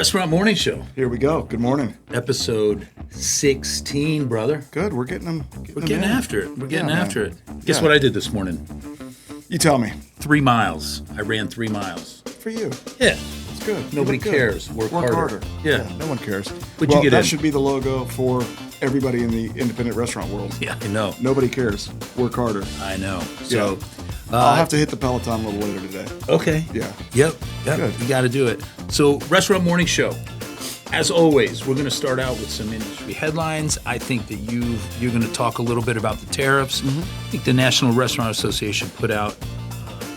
Restaurant Morning Show, Here we go. Good morning. episode 16, brother. Good. We're getting them. We're getting after it. We're getting Yeah, after man. it. Guess Yeah. what I did this morning? You tell me. 3 miles. I ran 3 miles. For you. Yeah. It's good. You Nobody look good. cares. Work harder. Yeah. No one cares. What'd you get that in? should be the logo for everybody in the independent restaurant world. Yeah, I know. Nobody cares. Work harder. I know. So, I'll have to hit the Peloton a little later today. okay. Yeah. Yep. Good. You got to do it. So, Restaurant Morning Show. As always, we're going to start out with some industry headlines. I think that you're going to talk a little bit about the tariffs. Mm-hmm. I think the National Restaurant Association put out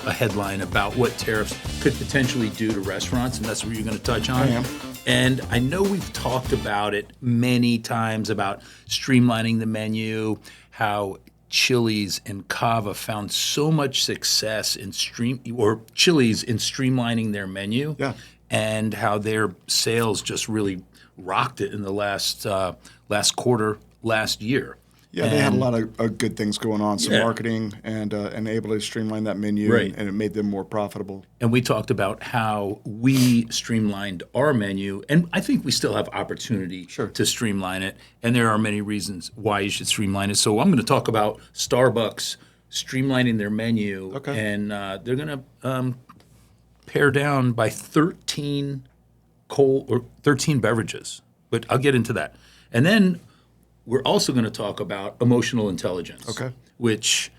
a headline about what tariffs could potentially do to restaurants, and that's what you're going to touch on. I am. And I know we've talked about it many times about streamlining the menu, how Chili's and Cava found so much success in Chili's in streamlining their menu. Yeah. And how their sales just really rocked it in the last quarter last year. Yeah, they had a lot of good things going on, some Yeah. marketing and able to streamline that menu, Right. and it made them more profitable. And we talked about how we streamlined our menu, and I think we still have opportunity to streamline it. And there are many reasons why you should streamline it. So I'm going to talk about Starbucks streamlining their menu, and they're going to pare down by 13 beverages, but I'll get into that. And then we're also going to talk about emotional intelligence, which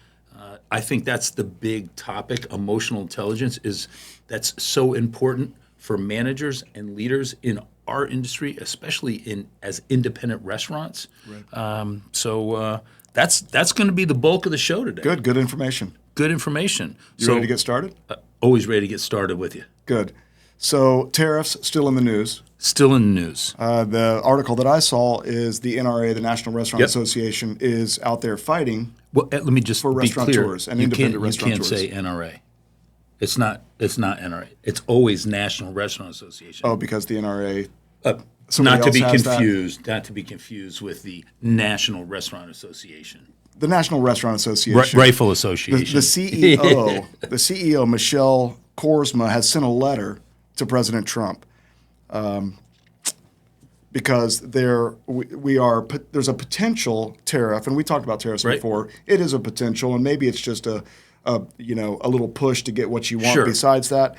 I think that's the big topic. Emotional intelligence that's so important for managers and leaders in our industry, especially as independent restaurants. Right. So that's going to be the bulk of the show today. Good information. Good information. You ready to get started? Always ready to get started with you. Good. So tariffs still in the news. Still in the news. The article that I saw is the NRA, the National Restaurant Association, is out there fighting. Well, let me just for be restaurateurs clear. and independent restaurateurs. You can't say NRA. It's not NRA. It's always National Restaurant Association. Oh, because the NRA. Not to be else has confused. Not to be confused with the National Restaurant Association. The National Restaurant Association. Rifle Association. The CEO, the CEO, Michelle Korsma, has sent a letter to President Trump because there's a potential tariff, and we talked about tariffs before. It is a potential, and maybe it's just a little push to get what you want besides that.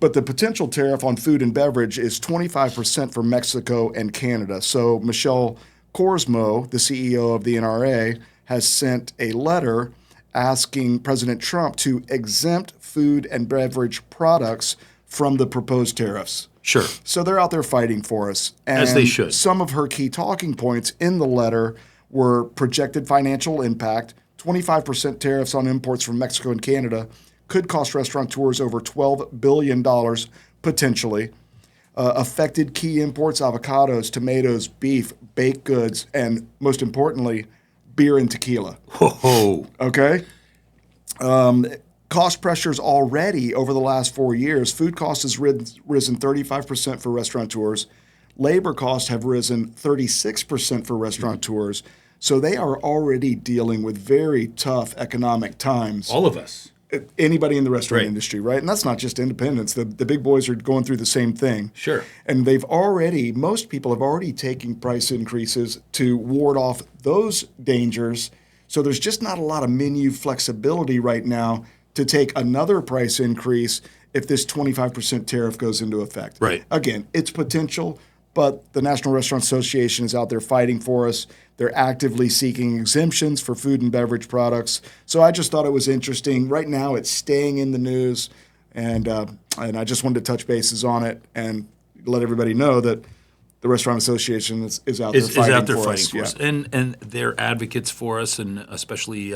But the potential tariff on food and beverage is 25% for Mexico and Canada. So Michelle Korsmo, the CEO of the NRA, has sent a letter asking President Trump to exempt food and beverage products from the proposed tariffs. Sure. So they're out there fighting for us. And as they should. Some of her key talking points in the letter were projected financial impact. 25% tariffs on imports from Mexico and Canada could cost restaurateurs over $12 billion potentially. Affected key imports, avocados, tomatoes, beef, baked goods, and most importantly, beer and tequila. Whoa. Okay? Cost pressures already over the last 4 years. Food costs has risen 35% for restaurateurs. Labor costs have risen 36% for restaurateurs. So they are already dealing with very tough economic times. All of us. Anybody in the restaurant industry, right? And that's not just independents. The big boys are going through the same thing. Sure. And most people have already taken price increases to ward off those dangers. So there's just not a lot of menu flexibility right now to take another price increase if this 25% tariff goes into effect. Right. Again, it's potential, but the National Restaurant Association is out there fighting for us. They're actively seeking exemptions for food and beverage products. So I just thought it was interesting. Right now, it's staying in the news, and I just wanted to touch bases on it and let everybody know that the Restaurant Association is out there fighting for us. And they're advocates for us, and especially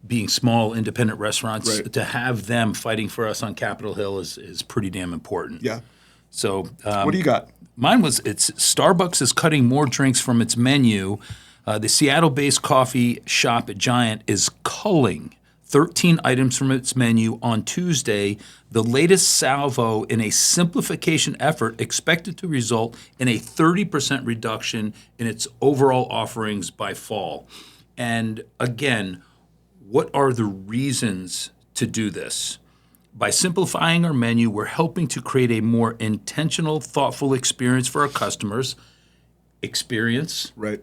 being small independent restaurants, to have them fighting for us on Capitol Hill is pretty damn important. Yeah. So what do you got? Mine was Starbucks is cutting more drinks from its menu. The Seattle-based coffee shop at Giant is culling 13 items from its menu on Tuesday, the latest salvo in a simplification effort expected to result in a 30% reduction in its overall offerings by fall. And again, what are the reasons to do this? By simplifying our menu, we're helping to create a more intentional, thoughtful experience for our customers. Experience. Right.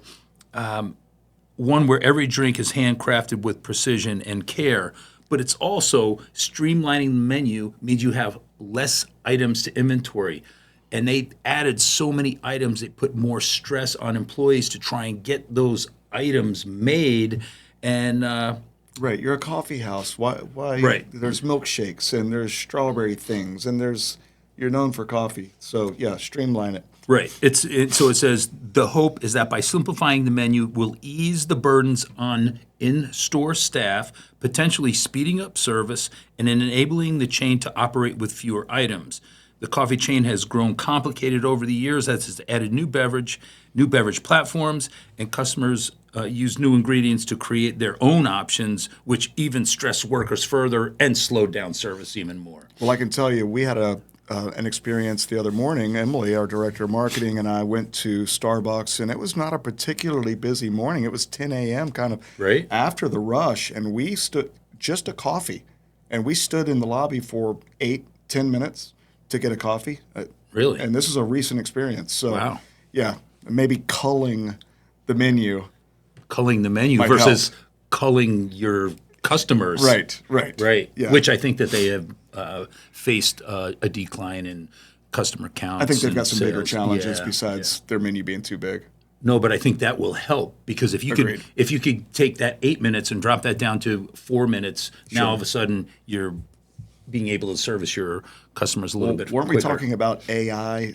One where every drink is handcrafted with precision and care, but it's also streamlining the menu means you have less items to inventory. And they added so many items, they put more stress on employees to try and get those items made. And right, you're a coffee house. Why? Right. There's milkshakes and there's strawberry things and you're known for coffee. So yeah, streamline it. Right. So it says the hope is that by simplifying the menu, we'll ease the burdens on in-store staff, potentially speeding up service and enabling the chain to operate with fewer items. The coffee chain has grown complicated over the years as it's added new beverage platforms, and customers use new ingredients to create their own options, which even stress workers further and slow down service even more. Well, I can tell you, we had an experience the other morning. Emily, our director of marketing, and I went to Starbucks, and it was not a particularly busy morning. It was 10 a.m. kind of right after the rush, and we stood just a coffee, and we stood in the lobby for 8-10 minutes to get a coffee. Really? And this is a recent experience. So, wow. Yeah, maybe culling the menu. Culling the menu versus culling your customers. Right. Yeah. Which I think that they have faced a decline in customer counts. I think they've got some sales. bigger challenges besides their menu being too big. No, but I think that will help because if you could take that 8 minutes and drop that down to 4 minutes, now all of a sudden you're being able to service your customers a little bit weren't quicker. We talking about AI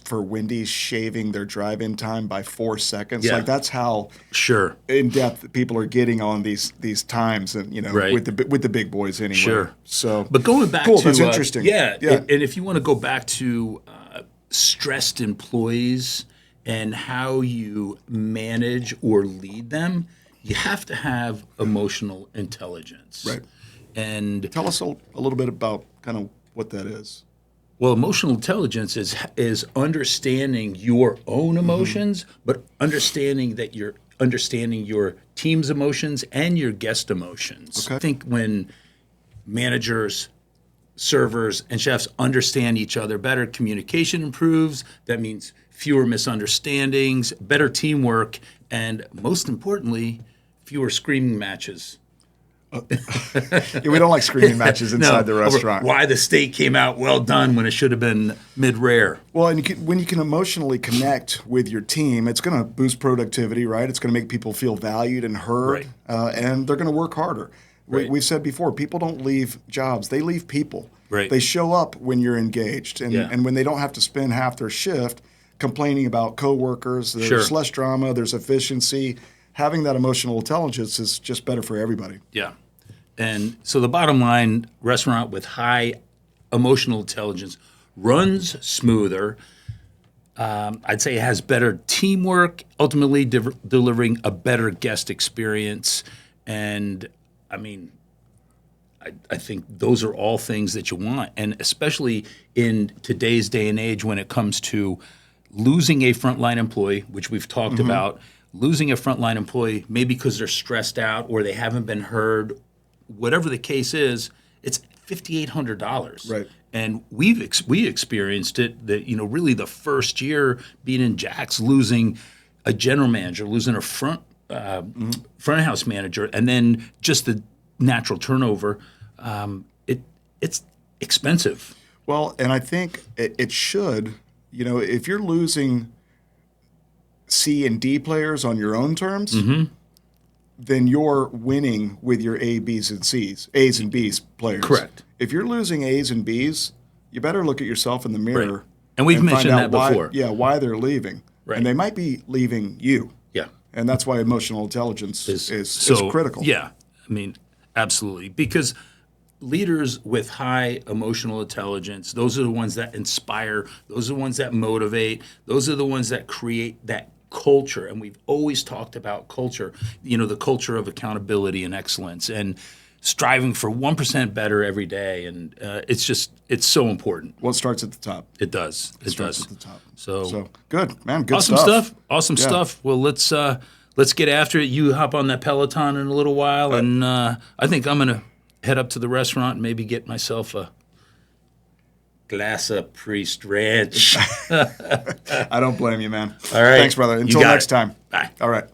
for Wendy's shaving their drive-in time by 4 seconds? Yeah. Like that's how sure in depth people are getting on these times, and with the big boys anyway. Sure. So, but going back to that's interesting. Yeah. And if you want to go back to stressed employees and how you manage or lead them, you have to have emotional intelligence. Right. And tell us a little bit about kind of what that is. Well, emotional intelligence is understanding your own emotions, but understanding that you're understanding your team's emotions and your guest emotions. Okay. I think when managers, servers, and chefs understand each other better, communication improves. That means fewer misunderstandings, better teamwork, and most importantly, fewer screaming matches. We don't like screaming matches inside the restaurant. Why the steak came out well done when it should have been mid-rare. Well, and when you can emotionally connect with your team, it's going to boost productivity, right? It's going to make people feel valued and heard, and they're going to work harder. Right. We've said before, people don't leave jobs; they leave people. Right. They show up when you're engaged, and when they don't have to spend half their shift complaining about coworkers. There's less drama. There's efficiency. Having that emotional intelligence is just better for everybody. Yeah. And so the bottom line, restaurant with high emotional intelligence runs smoother. I'd say it has better teamwork, ultimately delivering a better guest experience. And I mean, I think those are all things that you want. And especially in today's day and age when it comes to losing a frontline employee, which we've talked about, losing a frontline employee, maybe because they're stressed out or they haven't been heard, whatever the case is, it's $5,800. Right. And we experienced it. That really the first year being in Jack's, losing a general manager, losing a front house manager, and then just the natural turnover. It's expensive. Well, and I think it should. If you're losing C and D players on your own terms. Then you're winning with your A, B's, and C's, A's and B's players. Correct. If you're losing A's and B's, you better look at yourself in the mirror. Right. And we've mentioned that before. Why they're leaving. Right. And they might be leaving you. Yeah. And that's why emotional intelligence is critical. Yeah. I mean, absolutely. Because leaders with high emotional intelligence, those are the ones that inspire, those are the ones that motivate, those are the ones that create that culture. And we've always talked about culture, the culture of accountability and excellence and striving for 1% better every day. And it's so important. Well, it starts at the top. It does. It starts does. at the top. So good, man. Good awesome stuff. Awesome stuff. Well, let's get after it. You hop on that Peloton in a little while, and I think I'm gonna head up to the restaurant and maybe get myself a glass of Priest Ranch. I don't blame you, man. All right. Thanks, brother. Until next time. Bye. All right.